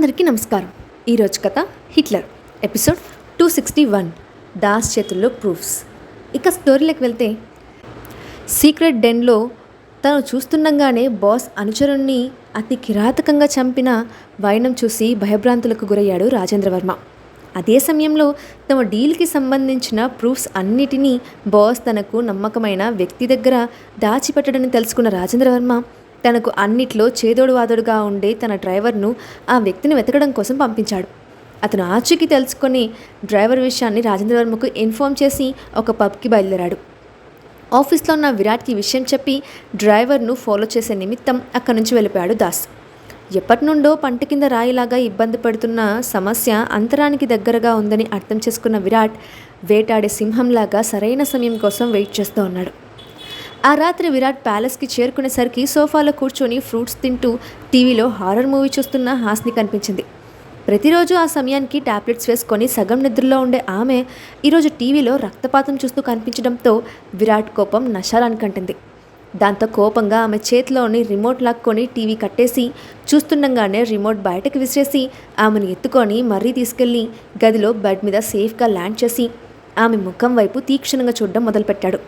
అందరికీ నమస్కారం. ఈరోజు కథ హిట్లర్ ఎపిసోడ్ 261 దాస్ చేతుల్లో ప్రూఫ్స్. ఇక స్టోరీలోకి వెళ్తే, సీక్రెట్ డెన్లో తను చూస్తుండగానే బాస్ అనుచరుణ్ణి అతి కిరాతకంగా చంపిన వైనం చూసి భయభ్రాంతులకు గురయ్యాడు రాజేంద్రవర్మ. అదే సమయంలో తమ డీల్కి సంబంధించిన ప్రూఫ్స్ అన్నిటినీ బాస్ తనకు నమ్మకమైన వ్యక్తి దగ్గర దాచిపెట్టడని తెలుసుకున్న రాజేంద్రవర్మ తనకు అన్నిట్లో చేదోడు వాదోడుగా ఉండే తన డ్రైవర్ను ఆ వ్యక్తిని వెతకడం కోసం పంపించాడు. అతను ఆచూకీ తెలుసుకొని డ్రైవర్ విషయాన్ని రాజేంద్రవర్మకు ఇన్ఫార్మ్ చేసి ఒక పబ్కి బయలుదేరాడు. ఆఫీస్లో ఉన్న విరాట్కి విషయం చెప్పి డ్రైవర్ను ఫాలో చేసే నిమిత్తం అక్కడి నుంచి వెళ్ళిపోయాడు దాస్. ఎప్పటి నుండో పంట కింద రాయిలాగా ఇబ్బంది పడుతున్న సమస్య అంతరానికి దగ్గరగా ఉందని అర్థం చేసుకున్న విరాట్ వేటాడే సింహంలాగా సరైన సమయం కోసం వెయిట్ చేస్తూ ఉన్నాడు. ఆ రాత్రి విరాట్ ప్యాలెస్కి చేరుకునేసరికి సోఫాలో కూర్చొని ఫ్రూట్స్ తింటూ టీవీలో హారర్ మూవీ చూస్తున్న హాస్ని కనిపించింది. ప్రతిరోజు ఆ సమయానికి టాబ్లెట్స్ వేసుకొని సగం నిద్రలో ఉండే ఆమె ఈరోజు టీవీలో రక్తపాతం చూస్తూ కనిపించడంతో విరాట్ కోపం నశాలానికంటింది. దాంతో కోపంగా ఆమె చేతిలోని రిమోట్ లాక్కొని టీవీ కట్టేసి చూస్తుండగానే రిమోట్ బయటకు విసిరేసి ఆమెను ఎత్తుకొని మరీ తీసుకెళ్లి గదిలో బెడ్ మీద సేఫ్గా ల్యాండ్ చేసి ఆమె ముఖం వైపు తీక్షణంగా చూడడం మొదలుపెట్టాడు.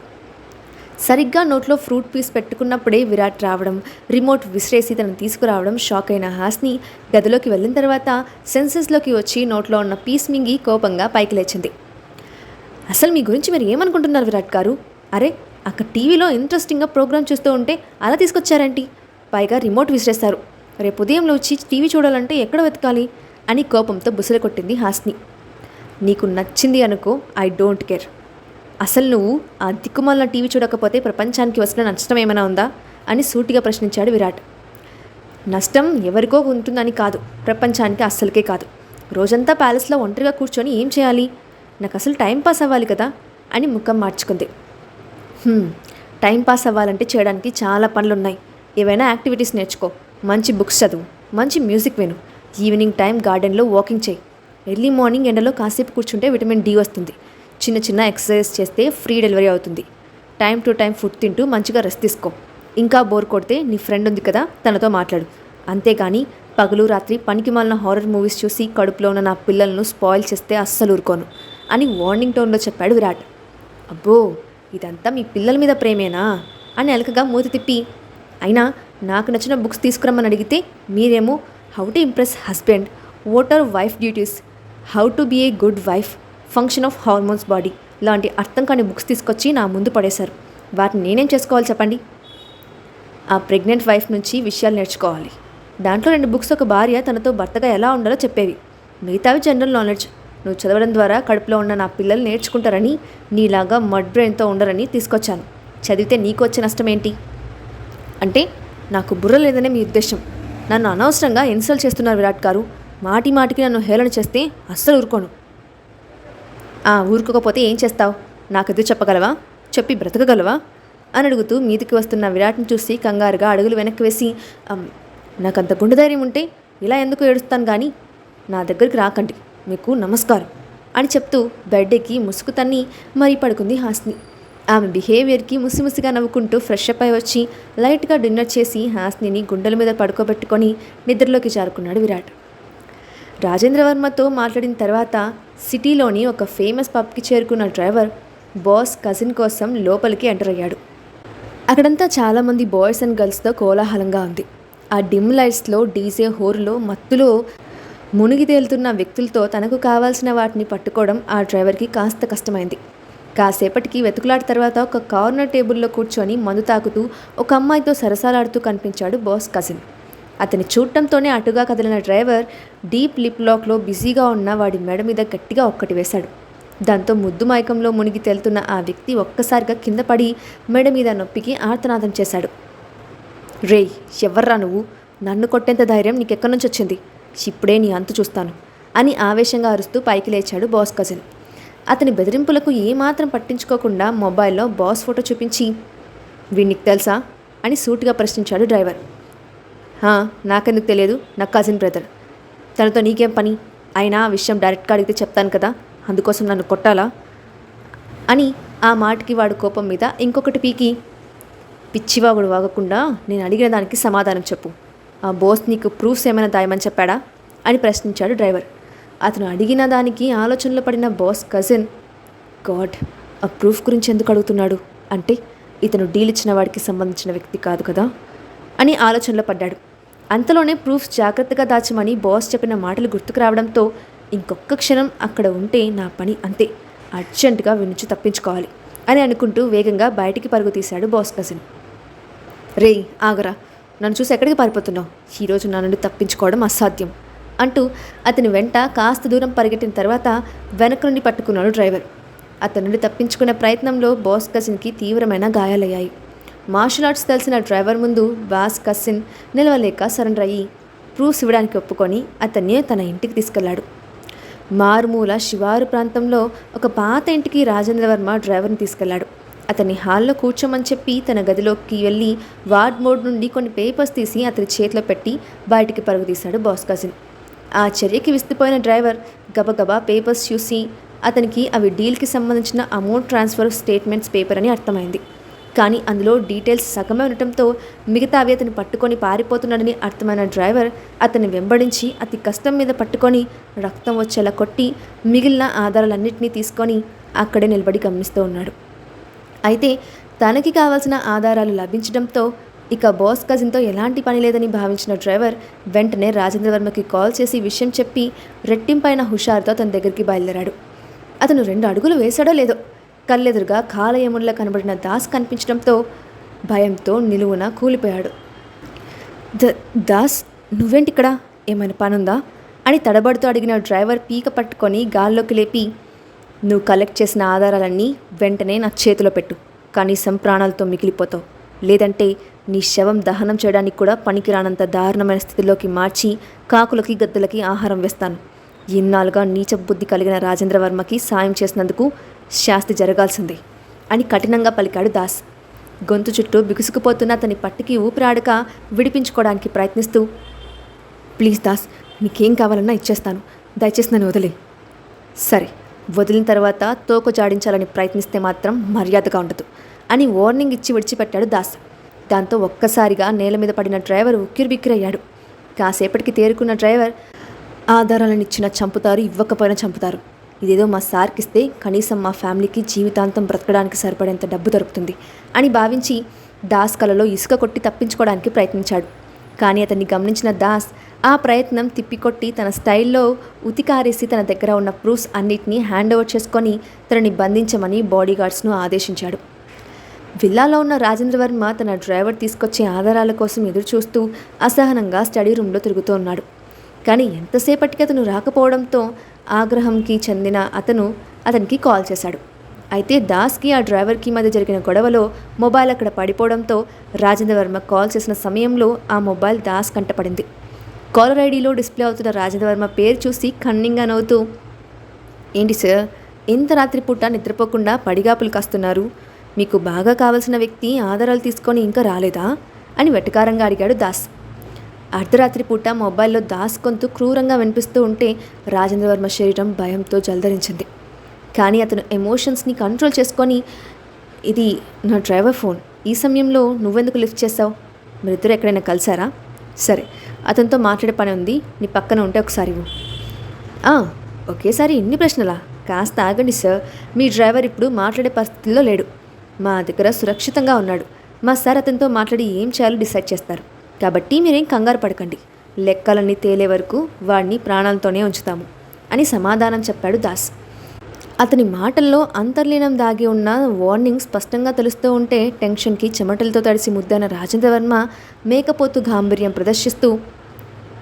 సరిగ్గా నోట్లో ఫ్రూట్ పీస్ పెట్టుకున్నప్పుడే విరాట్ రావడం, రిమోట్ విసిరేసి తనను తీసుకురావడం షాక్ అయిన హాస్ని గదిలోకి వెళ్ళిన తర్వాత సెన్సెస్లోకి వచ్చి నోట్లో ఉన్న పీస్ మింగి కోపంగా పైకి లేచింది. అసలు మీ గురించి మీరు ఏమనుకుంటున్నారు విరాట్ గారు? అరే, అక్కడ టీవీలో ఇంట్రెస్టింగ్గా ప్రోగ్రామ్ చూస్తూ ఉంటే అలా తీసుకొచ్చారేంటి? పైగా రిమోట్ విసిరేస్తారు. రేపు ఉదయంలో వచ్చి టీవీ చూడాలంటే ఎక్కడ వెతకాలి అని కోపంతో బుసలు కొట్టింది హాస్ని. నీకు నచ్చింది అనుకో, ఐ డోంట్ కేర్. అసలు నువ్వు ఆ దిక్కుమాలిన టీవీ చూడకపోతే ప్రపంచానికి వచ్చిన నష్టం ఏమైనా ఉందా అని సూటిగా ప్రశ్నించాడు విరాట్. నష్టం ఎవరికో ఉంటుందని కాదు, ప్రపంచానికి అస్సలకే కాదు. రోజంతా ప్యాలెస్లో ఒంటరిగా కూర్చొని ఏం చేయాలి? నాకు అసలు టైంపాస్ అవ్వాలి కదా అని ముఖం మార్చుకుంది. టైంపాస్ అవ్వాలంటే చేయడానికి చాలా పనులున్నాయి. ఏవైనా యాక్టివిటీస్ నేర్చుకో, మంచి బుక్స్ చదువు, మంచి మ్యూజిక్ విను, ఈవినింగ్ టైం గార్డెన్లో వాకింగ్ చేయి, ఎర్లీ మార్నింగ్ ఎండలో కాసేపు కూర్చుంటే విటమిన్ డి వస్తుంది, చిన్న చిన్న ఎక్సర్సైజ్ చేస్తే ఫ్రీ డెలివరీ అవుతుంది, టైం టు టైం ఫుడ్ తింటూ మంచిగా రెస్ట్ తీసుకో, ఇంకా బోర్ కొడితే నీ ఫ్రెండ్ ఉంది కదా తనతో మాట్లాడు, అంతేగాని పగలు రాత్రి పనికి మాలిన హారర్ మూవీస్ చూసి కడుపులో ఉన్న నా పిల్లలను స్పాయిల్ చేస్తే అస్సలు ఊరుకోను అని వార్నింగ్ టోన్లో చెప్పాడు విరాట్. అబ్బో, ఇదంతా మీ పిల్లల మీద ప్రేమేనా అని అలకగా మూతి తిప్పి, అయినా నాకు నచ్చిన బుక్స్ తీసుకురమ్మని అడిగితే మీరేమో how to impress husband, what are wife duties, how to be a good wife, function of hormones body లాంటి అర్థం కాని బుక్స్ తీసుకొచ్చి నా ముందు పడేశారు. వాటిని నేనేం చేసుకోవాలి చెప్పండి? ఆ ప్రెగ్నెంట్ వైఫ్ నుంచి విషయాలు నేర్చుకోవాలి. దాంట్లో 2 బుక్స్ ఒక భార్య తనతో భర్తగా ఎలా ఉండాలో చెప్పేవి, మిగతావి జనరల్ నాలెడ్జ్. నువ్వు చదవడం ద్వారా కడుపులో ఉన్న నా పిల్లలు నేర్చుకుంటారని, నీలాగా మడ్ బ్రెయిన్తో ఉండరని తీసుకొచ్చాను. చదివితే నీకు వచ్చే నష్టం ఏంటి? అంటే నాకు బుర్ర లేదనే మీ ఉద్దేశం? నన్ను అనవసరంగా ఇన్సల్ట్ చేస్తున్నారు విరాట్ గారు. మాటి మాటికి నన్ను హేళన చేస్తే అస్సలు ఊరుకోను. ఊరుకోకపోతే ఏం చేస్తావు? నాకు ఎదురు చెప్పగలవా? చెప్పి బ్రతకగలవా అని అడుగుతూ మీదికి వస్తున్న విరాట్ని చూసి కంగారుగా అడుగులు వెనక్కి వేసి, నాకంత గుండె ధైర్యం ఉంటే ఇలా ఎందుకు ఏడుస్తాను కానీ నా దగ్గరికి రాకండి, మీకు నమస్కారం అని చెప్తూ బెడ్ ఎక్కి ముసుగు తన్ని మరీ పడుకుంది హాస్ని. ఆమె బిహేవియర్కి ముసిముసిగా నవ్వుకుంటూ ఫ్రెష్ అప్ అయి వచ్చి లైట్గా డిన్నర్ చేసి హాస్నిని గుండెల మీద పడుకోబెట్టుకొని నిద్రలోకి జారుకున్నాడు విరాట్. రాజేంద్రవర్మతో మాట్లాడిన తర్వాత సిటీలోని ఒక ఫేమస్ పబ్కి చేరుకున్న డ్రైవర్ బాస్ కజిన్ కోసం లోపలికి ఎంటర్ అయ్యాడు. అక్కడంతా చాలామంది బాయ్స్ అండ్ గర్ల్స్తో కోలాహలంగా ఉంది. ఆ డిమ్ లైట్స్లో, డీజే హోరులో, మత్తులో మునిగి తేలుతున్న వ్యక్తులతో తనకు కావాల్సిన వాటిని పట్టుకోవడం ఆ డ్రైవర్కి కాస్త కష్టమైంది. కాసేపటికి వెతుకులాట తర్వాత ఒక కార్నర్ టేబుల్లో కూర్చొని మందు తాకుతూ ఒక అమ్మాయితో సరసాలాడుతూ కనిపించాడు బాస్ కజిన్. అతని చూడటంతోనే అటుగా కదిలిన డ్రైవర్ డీప్ లిప్ లాక్లో బిజీగా ఉన్న వాడి మెడ మీద గట్టిగా ఒక్కటి వేశాడు. దాంతో ముద్దు మైకంలో మునిగి తేలుతున్న ఆ వ్యక్తి ఒక్కసారిగా కింద పడి మెడ మీద నొప్పికి ఆర్తనాదం చేశాడు. రేయ్, ఎవర్రా నువ్వు? నన్ను కొట్టేంత ధైర్యం నీకెక్కడి నుంచి వచ్చింది? ఇప్పుడే నీ అంతు చూస్తాను అని ఆవేశంగా అరుస్తూ పైకి లేచాడు బాస్ కజిన్. అతని బెదిరింపులకు ఏమాత్రం పట్టించుకోకుండా మొబైల్లో బాస్ ఫోటో చూపించి, వీడికి తెలుసా అని సూటిగా ప్రశ్నించాడు డ్రైవర్. నాకెందుకు తెలియదు, నా కజిన్ బ్రదర్. తనతో నీకేం పని? అయినా ఆ విషయం డైరెక్ట్గా అడిగితే చెప్తాను కదా, అందుకోసం నన్ను కొట్టాలా అని ఆ మాటకి వాడు కోపం మీద ఇంకొకటి పీకి, పిచ్చివాగుడు వాగకుండా నేను అడిగిన దానికి సమాధానం చెప్పు. ఆ బోస్ నీకు ప్రూఫ్స్ ఏమైనా దాయమని చెప్పాడా అని ప్రశ్నించాడు డ్రైవర్. అతను అడిగిన దానికి ఆలోచనలో పడిన బాస్ కజిన్, గాడ్, ఆ ప్రూఫ్ గురించి ఎందుకు అడుగుతున్నాడు, అంటే ఇతను డీల్ ఇచ్చిన వాడికి సంబంధించిన వ్యక్తి కాదు కదా అని ఆలోచనలో పడ్డాడు. అంతలోనే ప్రూఫ్స్ జాగ్రత్తగా దాచమని బాస్ చెప్పిన మాటలు గుర్తుకు రావడంతో ఇంకొక క్షణం అక్కడ ఉంటే నా పని అంతే, అర్జెంటుగా వినుచి తప్పించుకోవాలి అని అనుకుంటూ వేగంగా బయటికి పరుగు తీశాడు బాస్ కజిన్. రేయ్ ఆగరా, నన్ను చూసి ఎక్కడికి పారిపోతున్నావు, ఈరోజు నా నుండి తప్పించుకోవడం అసాధ్యం అంటూ అతని వెంట కాస్త దూరం పరిగెట్టిన తర్వాత వెనక నుండి పట్టుకున్నాడు డ్రైవర్. అతని నుండి తప్పించుకునే ప్రయత్నంలో బాస్ కజిన్కి తీవ్రమైన గాయాలయ్యాయి. మార్షల్ ఆర్ట్స్ తెలిసిన డ్రైవర్ ముందు బాస్ కజిన్ నిలవలేక సరెండర్ అయ్యి ప్రూఫ్స్ ఇవ్వడానికి ఒప్పుకొని అతన్ని తన ఇంటికి తీసుకెళ్లాడు. మారుమూల శివారు ప్రాంతంలో ఒక పాత ఇంటికి రాజేంద్రవర్మ డ్రైవర్ని తీసుకెళ్లాడు. అతన్ని హాల్లో కూర్చోమని చెప్పి తన గదిలోకి వెళ్ళి వార్డ్ మోడ్ నుండి కొన్ని పేపర్స్ తీసి అతని చేతిలో పెట్టి బయటికి పరుగు తీశాడు బాస్ కజిన్. ఆ చర్యకి విస్తుపోయిన డ్రైవర్ గబగబా పేపర్స్ చూసి అతనికి అవి డీల్కి సంబంధించిన అమౌంట్ ట్రాన్స్ఫర్ స్టేట్మెంట్స్ పేపర్ అని అర్థమైంది. కానీ అందులో డీటెయిల్స్ సగమే ఉండటంతో మిగతావి అతను పట్టుకొని పారిపోతున్నాడని అర్థమైన డ్రైవర్ అతన్ని వెంబడించి అతి కష్టం మీద పట్టుకొని రక్తం వచ్చేలా కొట్టి మిగిలిన ఆధారాలన్నింటినీ తీసుకొని అక్కడే నిలబడి గమనిస్తూ ఉన్నాడు. అయితే తనకి కావాల్సిన ఆధారాలు లభించడంతో ఇక బాస్ కజిన్తో ఎలాంటి పని లేదని భావించిన డ్రైవర్ వెంటనే రాజేంద్రవర్మకి కాల్ చేసి విషయం చెప్పి రెట్టింపైన హుషారుతో తన దగ్గరికి బయలుదేరాడు. అతను 2 అడుగులు వేశాడో లేదో కళ్ళెదురుగా కాలయముల్లా కనబడిన దాస్ కనిపించడంతో భయంతో నిలువున కూలిపోయాడు. దాస్, నువ్వేంటిక్కడ, ఏమైనా పనుందా అని తడబడుతూ అడిగిన డ్రైవర్ పీక పట్టుకొని గాల్లోకి లేపి, నువ్వు కలెక్ట్ చేసిన ఆధారాలన్నీ వెంటనే నా చేతిలో పెట్టు, కనీసం ప్రాణాలతో మిగిలిపోతావు, లేదంటే నీ శవం దహనం చేయడానికి కూడా పనికిరానంత దారుణమైన స్థితిలోకి మార్చి కాకులకి గద్దలకి ఆహారం వేస్తాను. ఇన్నాళ్ళుగా నీచ బుద్ధి కలిగిన రాజేంద్రవర్మకి సాయం చేసినందుకు శాస్తి జరగాల్సిందే అని కఠినంగా పలికాడు దాస్. గొంతు చుట్టూ బిగుసుకుపోతున్న అతని పట్టికి ఊపిరాడక విడిపించుకోవడానికి ప్రయత్నిస్తూ, ప్లీజ్ దాస్, నీకేం కావాలన్నా ఇచ్చేస్తాను, దయచేసి నన్ను వదిలే. సరే, వదిలిన తర్వాత తోక జాడించాలని ప్రయత్నిస్తే మాత్రం మర్యాదగా ఉండదు అని వార్నింగ్ ఇచ్చి విడిచిపెట్టాడు దాస్. దాంతో ఒక్కసారిగా నేల మీద పడిన డ్రైవర్ ఉక్కిరిబిక్కిరయ్యాడు. కాసేపటికి తేరుకున్న డ్రైవర్, ఆధారాలను ఇచ్చినా చంపుతారు, ఇవ్వకపోయినా చంపుతారు, ఇదేదో మా సార్కిస్తే కనీసం మా ఫ్యామిలీకి జీవితాంతం బ్రతకడానికి సరిపడేంత డబ్బు దొరుకుతుంది అని భావించి దాస్ కలలో ఇసుక కొట్టి తప్పించుకోవడానికి ప్రయత్నించాడు. కానీ అతన్ని గమనించిన దాస్ ఆ ప్రయత్నం తిప్పికొట్టి తన స్టైల్లో ఉతికారేసి తన దగ్గర ఉన్న ప్రూఫ్స్ అన్నిటినీ హ్యాండ్ ఓవర్ చేసుకొని తనని బంధించమని బాడీగార్డ్స్ను ఆదేశించాడు. విల్లాలో ఉన్న రాజేంద్రవర్మ తన డ్రైవర్ తీసుకొచ్చే ఆధారాల కోసం ఎదురుచూస్తూ అసహనంగా స్టడీ రూమ్లో తిరుగుతూ ఉన్నాడు. కానీ ఎంతసేపటికి అతను రాకపోవడంతో ఆగ్రహంకి చెందిన అతనికి కాల్ చేశాడు. అయితే దాస్కి ఆ డ్రైవర్కి మధ్య జరిగిన గొడవలో మొబైల్ అక్కడ పడిపోవడంతో రాజేంద్రవర్మ కాల్ చేసిన సమయంలో ఆ మొబైల్ దాస్ కంటపడింది. కాలర్ ఐడీలో డిస్ప్లే అవుతున్న రాజేంద్రవర్మ పేరు చూసి కన్నింగా నవ్వుతూ, ఏంటి సార్, ఇంత రాత్రిపూట నిద్రపోకుండా పడిగాపులు కాస్తున్నారు, మీకు బాగా కావలసిన వ్యక్తి ఆధారాలు తీసుకొని ఇంకా రాలేదా అని వెటకారంగా అడిగాడు దాస్. అర్ధరాత్రి పూట మొబైల్లో దాస్ గొంతు క్రూరంగా వినిపిస్తూ ఉంటే రాజేంద్రవర్మ శరీరం భయంతో జలధరించింది. కానీ అతను ఎమోషన్స్ని కంట్రోల్ చేసుకొని, ఇది నా డ్రైవర్ ఫోన్, ఈ సమయంలో నువ్వెందుకు లిఫ్ట్ చేసావు, మీరిద్దరు ఎక్కడైనా కలిసారా, సరే అతనితో మాట్లాడే పని ఉంది, నీ పక్కన ఉంటే ఒకసారి ఇవ్వు. ఒకేసారి ఇన్ని ప్రశ్నలా, కాస్త ఆగండి సార్, మీ డ్రైవర్ ఇప్పుడు మాట్లాడే పరిస్థితుల్లో లేడు, మా దగ్గర సురక్షితంగా ఉన్నాడు, మా సార్ అతనితో మాట్లాడి ఏం చేయాలో డిసైడ్ చేస్తారు, కాబట్టి మీరేం కంగారు పడకండి, లెక్కలన్నీ తేలే వరకు వాడిని ప్రాణాలతోనే ఉంచుతాము అని సమాధానం చెప్పాడు దాస్. అతని మాటల్లో అంతర్లీనం దాగి ఉన్న వార్నింగ్ స్పష్టంగా తెలుస్తూ ఉంటే టెన్షన్కి చెమటలతో తడిసి ముద్దైన రాజేంద్రవర్మ మేకపోతు గాంభీర్యం ప్రదర్శిస్తూ,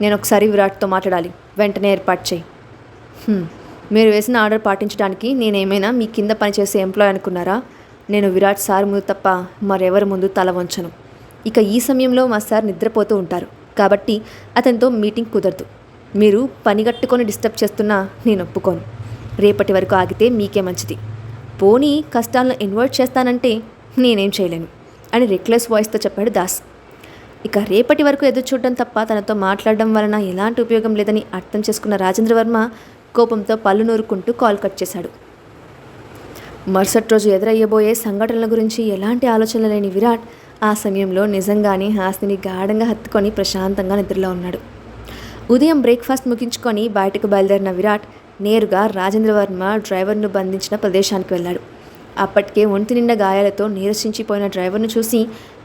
నేను ఒకసారి విరాట్తో మాట్లాడాలి, వెంటనే ఏర్పాటు చేయి. మీరు వేసిన ఆర్డర్ పాటించడానికి నేనేమైనా మీ కింద పనిచేసే ఎంప్లాయ్ అనుకున్నారా, నేను విరాట్ సార్ ముందు తప్ప మరెవరి ముందు తల వంచను. ఇక ఈ సమయంలో మా సార్ నిద్రపోతూ ఉంటారు, కాబట్టి అతనితో మీటింగ్ కుదరదు, మీరు పనిగట్టుకొని డిస్టర్బ్ చేస్తున్నా నేను ఒప్పుకోను, రేపటి వరకు ఆగితే మీకే మంచిది, పోనీ కష్టాలను ఇన్వర్ట్ చేస్తానంటే నేనేం చేయలేను అని రెక్లెస్ వాయిస్తో చెప్పాడు దాస్. ఇక రేపటి వరకు ఎదురు చూడడం తప్ప తనతో మాట్లాడడం వలన ఎలాంటి ఉపయోగం లేదని అర్థం చేసుకున్న రాజేంద్రవర్మ కోపంతో పళ్ళు నూరుకుంటూ కాల్ కట్ చేశాడు. మరుసటి రోజు ఎదురయ్యబోయే సంఘటనల గురించి ఎలాంటి ఆలోచన లేని విరాట్ ఆ సమయంలో నిజంగానే హాస్నిని గాఢంగా హత్తుకొని ప్రశాంతంగా నిద్రలో ఉన్నాడు. ఉదయం బ్రేక్ఫాస్ట్ ముగించుకొని బయటకు బయలుదేరిన విరాట్ నేరుగా రాజేంద్రవర్మ డ్రైవర్ను బంధించిన ప్రదేశానికి వెళ్ళాడు. అప్పటికే ఒంటి నిండా గాయాలతో నీరసించిపోయిన డ్రైవర్ను చూసి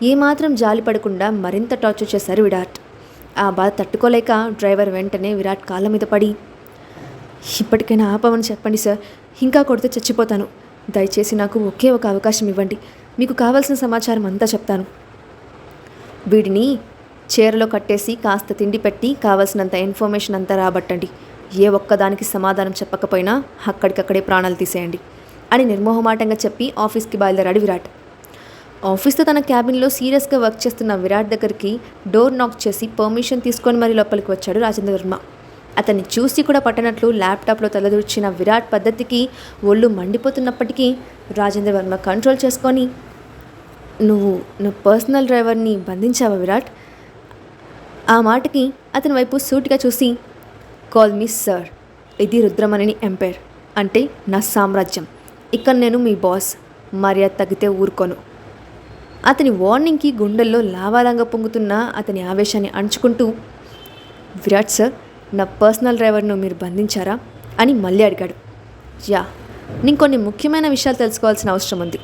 ఏమాత్రం జాలి పడకుండా మరింత టార్చర్ చేశారు విరాట్. ఆ బాధ తట్టుకోలేక డ్రైవర్ వెంటనే విరాట్ కాళ్ళ మీద పడి, ఇప్పటికైనా ఆపమని చెప్పండి సార్, ఇంకా కొడితే చచ్చిపోతాను. దయచేసి నాకు ఒకే ఒక అవకాశం ఇవ్వండి, మీకు కావాల్సిన సమాచారం అంతా చెప్తాను. వీడిని చీరలో కట్టేసి కాస్త తిండి పెట్టి కావాల్సినంత ఇన్ఫర్మేషన్ అంతా రాబట్టండి. ఏ ఒక్కదానికి సమాధానం చెప్పకపోయినా అక్కడికక్కడే ప్రాణాలు తీసేయండి అని నిర్మోహమాటంగా చెప్పి ఆఫీస్కి బయలుదేరాడు విరాట్. ఆఫీస్లో తన క్యాబిన్లో సీరియస్గా వర్క్ చేస్తున్న విరాట్ దగ్గరికి డోర్ నాక్ చేసి పర్మిషన్ తీసుకొని మరీ లోపలికి వచ్చాడు రాజేంద్రవర్మ. అతన్ని చూసి కూడా పట్టనట్లు ల్యాప్టాప్లో తలదూర్చిన విరాట్ పద్ధతికి ఒళ్ళు మండిపోతున్నప్పటికీ రాజేంద్రవర్మ కంట్రోల్ చేసుకొని, నువ్వు నా పర్సనల్ డ్రైవర్ని బంధించావా విరాట్? ఆ మాటకి అతని వైపు సూటిగా చూసి, కాల్ మీ సార్, ఇది రుద్రమణిని ఎంపైర్, అంటే నా సామ్రాజ్యం. ఇక్కడ నేను మీ బాస్, మర్యాద తగ్గితే ఊరుకోను. అతని వార్నింగ్కి గుండెల్లో లావాలంగా పొంగుతున్న అతని ఆవేశాన్ని అణుచుకుంటూ, విరాట్ సార్, నా పర్సనల్ డ్రైవర్ను మీరు బంధించారా అని మళ్ళీ అడిగాడు. యా, నేను కొన్ని ముఖ్యమైన విషయాలు తెలుసుకోవాల్సిన అవసరం ఉంది.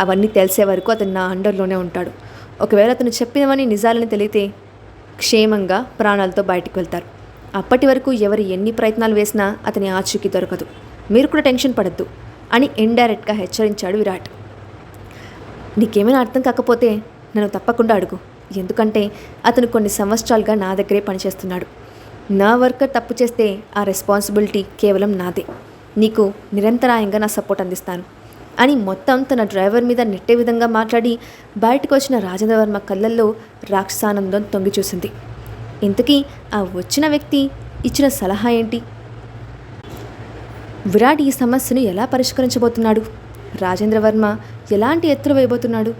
అవన్నీ తెలిసే వరకు అతను నా అండర్లోనే ఉంటాడు. ఒకవేళ అతను చెప్పినవన్నీ నిజాలని తెలిగితే క్షేమంగా ప్రాణాలతో బయటకు వెళ్తారు. అప్పటి వరకు ఎవరు ఎన్ని ప్రయత్నాలు వేసినా అతని ఆచూకీ దొరకదు. మీరు కూడా టెన్షన్ పడద్దు అని ఇండైరెక్ట్గా హెచ్చరించాడు విరాట్. నీకేమైనా అర్థం కాకపోతే నన్ను తప్పకుండా అడుగు, ఎందుకంటే అతను కొన్ని సంవత్సరాలుగా నా దగ్గరే పనిచేస్తున్నాడు. నా వర్కర్ తప్పు చేస్తే ఆ రెస్పాన్సిబిలిటీ కేవలం నాదే. నీకు నిరంతరాయంగా నా సపోర్ట్ అందిస్తాను అని మొత్తం తన డ్రైవర్ మీద నెట్టే విధంగా మాట్లాడి బయటకు వచ్చిన రాజేంద్రవర్మ కళ్ళల్లో రాక్షసానందం తొంగి చూసింది. ఇంతకీ ఆ వచ్చిన వ్యక్తి ఇచ్చిన సలహా ఏంటి? విరాట్ ఈ సమస్యను ఎలా పరిష్కరించబోతున్నాడు? రాజేంద్రవర్మ ఎలాంటి ఎత్తులు వేయబోతున్నాడు?